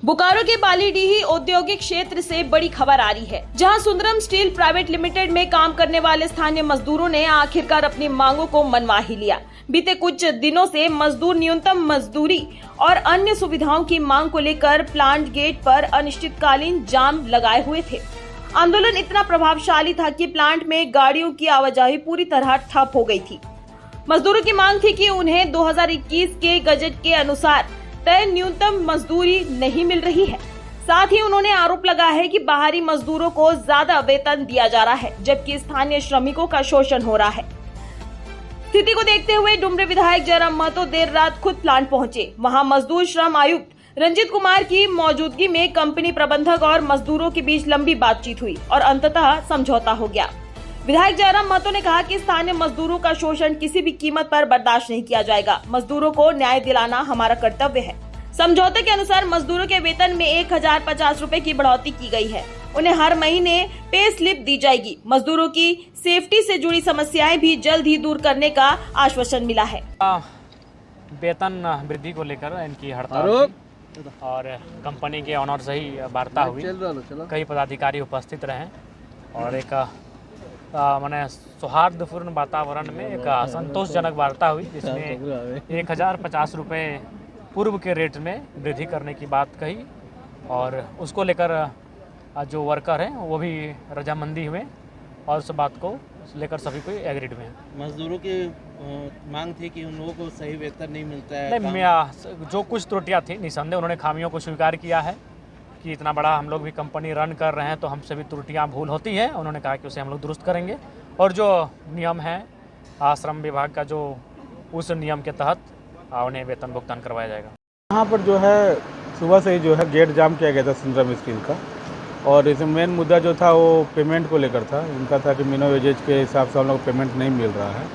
बोकारो के बालीडीही औद्योगिक क्षेत्र से बड़ी खबर आ रही है, जहां सुंदरम स्टील प्राइवेट लिमिटेड में काम करने वाले स्थानीय मजदूरों ने आखिरकार अपनी मांगों को मनवा ही लिया। बीते कुछ दिनों से मजदूर न्यूनतम मजदूरी और अन्य सुविधाओं की मांग को लेकर प्लांट गेट पर अनिश्चितकालीन जाम लगाए हुए थे। आंदोलन इतना प्रभावशाली था कि प्लांट में गाड़ियों की आवाजाही पूरी तरह ठप हो गई थी। मजदूरों की मांग थी कि उन्हें 2021 के गजट के अनुसार तय न्यूनतम मजदूरी नहीं मिल रही है। साथ ही उन्होंने आरोप लगाया है कि बाहरी मजदूरों को ज्यादा वेतन दिया जा रहा है, जबकि स्थानीय श्रमिकों का शोषण हो रहा है। स्थिति को देखते हुए डुमरी विधायक जयराम महतो देर रात खुद प्लांट पहुंचे। वहां मजदूर श्रम आयुक्त रंजीत कुमार की मौजूदगी में कंपनी प्रबंधक और मजदूरों के बीच लंबी बातचीत हुई और अंततः समझौता हो गया। विधायक जयराम महतो ने कहा कि स्थानीय मजदूरों का शोषण किसी भी कीमत पर बर्दाश्त नहीं किया जाएगा। मजदूरों को न्याय दिलाना हमारा कर्तव्य है। समझौते के अनुसार मजदूरों के वेतन में 1050 रूपए की बढ़ोतरी की गई है। उन्हें हर महीने पे स्लिप दी जाएगी। मजदूरों की सेफ्टी से जुड़ी समस्याएं भी जल्द ही दूर करने का आश्वासन मिला है। वेतन वृद्धि को लेकर इनकी हड़ताल थी और कंपनी के ऑनर से ही वार्ता हुई। कई पदाधिकारी उपस्थित रहे और एक माने सौहार्दपूर्ण वातावरण में एक संतोषजनक वार्ता हुई, जिसमें 1050 रुपये पूर्व के रेट में वृद्धि करने की बात कही और उसको लेकर जो वर्कर हैं वो भी रजामंदी हुए और उस बात को लेकर सभी को एग्रीड में। मजदूरों की मांग थी कि उन लोगों को सही वेतन नहीं मिलता है। नहीं, जो कुछ त्रुटियां थी निसंदेह उन्होंने खामियों को स्वीकार किया है कि इतना बड़ा हम लोग भी कंपनी रन कर रहे हैं तो हमसे भी त्रुटियां भूल होती हैं। उन्होंने कहा कि उसे हम लोग दुरुस्त करेंगे और जो नियम है श्रम विभाग का, जो उस नियम के तहत उन्हें वेतन भुगतान करवाया जाएगा। यहाँ पर जो है सुबह से ही जो है गेट जाम किया गया था सुंदरम स्टील का, और इसमें मेन मुद्दा जो था वो पेमेंट को लेकर था। उनका था कि मिनिमम वेजेज के हिसाब से हम लोग को पेमेंट नहीं मिल रहा है।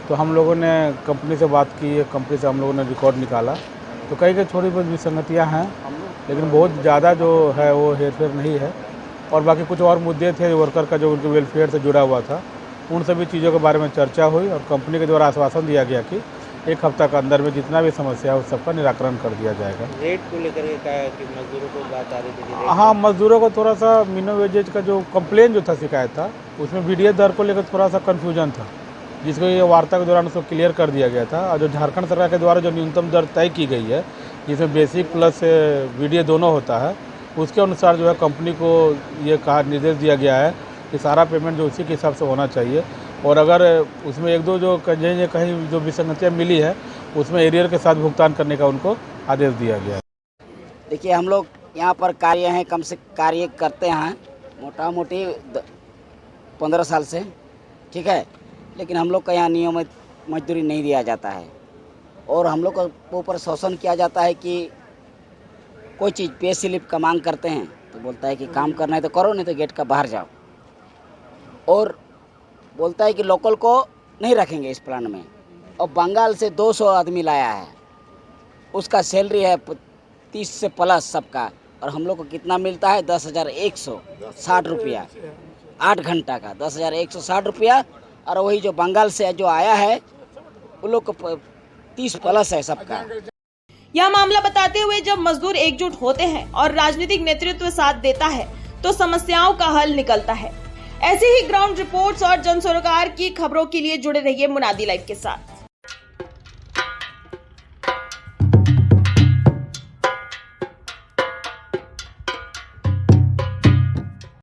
तो हम लोगों ने कंपनी से बात की, कंपनी से हम लोगों ने रिकॉर्ड निकाला तो कई कई थोड़ी बहुत विसंगतियाँ हैं, लेकिन बहुत ज़्यादा जो है वो हेरफेर नहीं है। और बाकी कुछ और मुद्दे थे वर्कर का जो उनके वेलफेयर से जुड़ा हुआ था, उन सभी चीज़ों के बारे में चर्चा हुई और कंपनी के द्वारा आश्वासन दिया गया कि 1 हफ्ता के अंदर में जितना भी समस्या है उस सबका निराकरण कर दिया जाएगा। रेट को लेकर के कहा कि मजदूरों को बात आ रही थी। हाँ, मजदूरों को थोड़ा सा मिनिमम वेजेज का जो कंप्लेन जो था, शिकायत था, उसमें VDS दर को लेकर थोड़ा सा कन्फ्यूजन था, जिसको ये वार्ता के दौरान उसको क्लियर कर दिया गया था। और जो झारखंड सरकार के द्वारा जो न्यूनतम दर तय की गई है, जिसमें बेसिक प्लस VDS दोनों होता है, उसके अनुसार जो है कंपनी को ये कहा निर्देश दिया गया है कि सारा पेमेंट जो उसी के हिसाब से होना चाहिए। और अगर उसमें 1-2 जो कहीं जो विसंगतियाँ मिली है उसमें एरियर के साथ भुगतान करने का उनको आदेश दिया गया है। देखिए, हम लोग यहाँ पर कार्य करते हैं मोटा मोटी 15 साल से, ठीक है, लेकिन हम लोग का यहाँ नियमित मजदूरी नहीं दिया जाता है और हम लोग के ऊपर शोषण किया जाता है कि कोई चीज़ पे स्लिप का मांग करते हैं तो बोलता है कि काम करना है तो करो, नहीं तो गेट का बाहर जाओ, और बोलता है कि लोकल को नहीं रखेंगे इस प्लान में। और बंगाल से 200 आदमी लाया है, उसका सैलरी है 30 से प्लस सबका, और हम लोग को कितना मिलता है 10,160 रुपया 8 घंटा का, 10,160 रुपया। और वही जो बंगाल से जो आया है उन लोग को 30 प्लस है सबका। यह मामला बताते हुए जब मजदूर एकजुट होते हैं और राजनीतिक नेतृत्व साथ देता है तो समस्याओं का हल निकलता है। ऐसे ही ग्राउंड रिपोर्ट्स और जन सरोकार की खबरों के लिए जुड़े रहिए मुनादी लाइव के साथ।